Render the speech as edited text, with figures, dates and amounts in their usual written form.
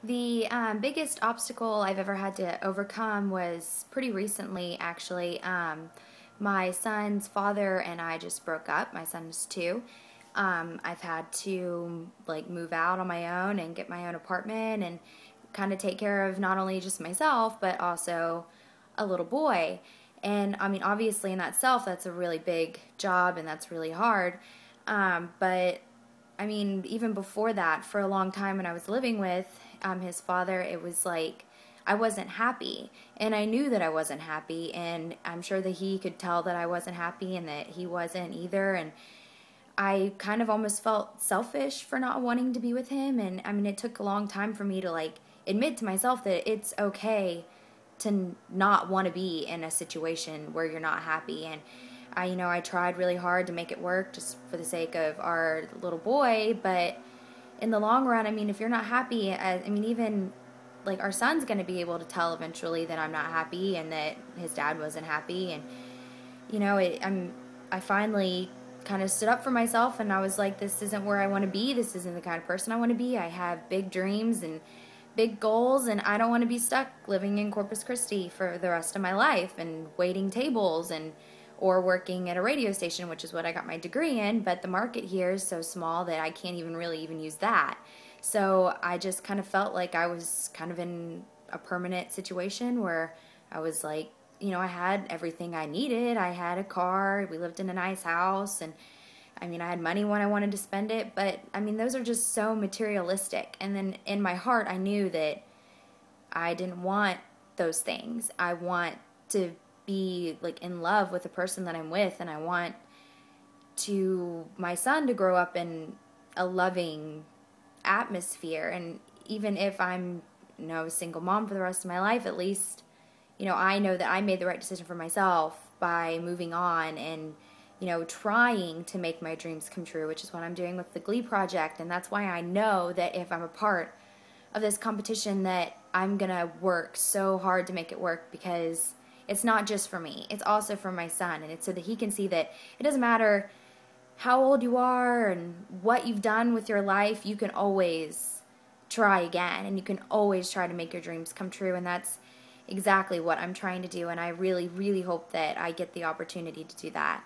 The biggest obstacle I've ever had to overcome was pretty recently, actually. My son's father and I just broke up. My son is 2. I've had to move out on my own and get my own apartment and kind of take care of not only just myself but also a little boy. And I mean, obviously, in that self, that's a really big job and that's really hard. But I mean, even before that, for a long time when I was living with his father, it was like I wasn't happy. And I knew that I wasn't happy. And I'm sure that he could tell that I wasn't happy and that he wasn't either. And I kind of almost felt selfish for not wanting to be with him. And I mean, it took a long time for me to admit to myself that it's okay to not want to be in a situation where you're not happy. And I tried really hard to make it work just for the sake of our little boy, but in the long run, I mean, if you're not happy, even our son's going to be able to tell eventually that I'm not happy and that his dad wasn't happy. And I finally kind of stood up for myself, and I was like, this isn't where I want to be. This isn't the kind of person I want to be. I have big dreams and big goals, and I don't want to be stuck living in Corpus Christi for the rest of my life and waiting tables or working at a radio station, which is what I got my degree in, but the market here is so small that I can't even really even use that. So I just kind of felt like I was kind of in a permanent situation where I was I had everything I needed. I had a car, we lived in a nice house, and I mean, I had money when I wanted to spend it, but I mean, those are just so materialistic. And then in my heart, I knew that I didn't want those things. I want to be in love with the person that I'm with, and I want my son to grow up in a loving atmosphere. And even if I'm a single mom for the rest of my life, at least I know that I made the right decision for myself by moving on and trying to make my dreams come true, which is what I'm doing with the Glee project. And that's why I know that if I'm a part of this competition, that I'm gonna work so hard to make it work, because it's not just for me, it's also for my son. And it's so that he can see that it doesn't matter how old you are and what you've done with your life, you can always try again, and you can always try to make your dreams come true. And that's exactly what I'm trying to do, and I really, really hope that I get the opportunity to do that.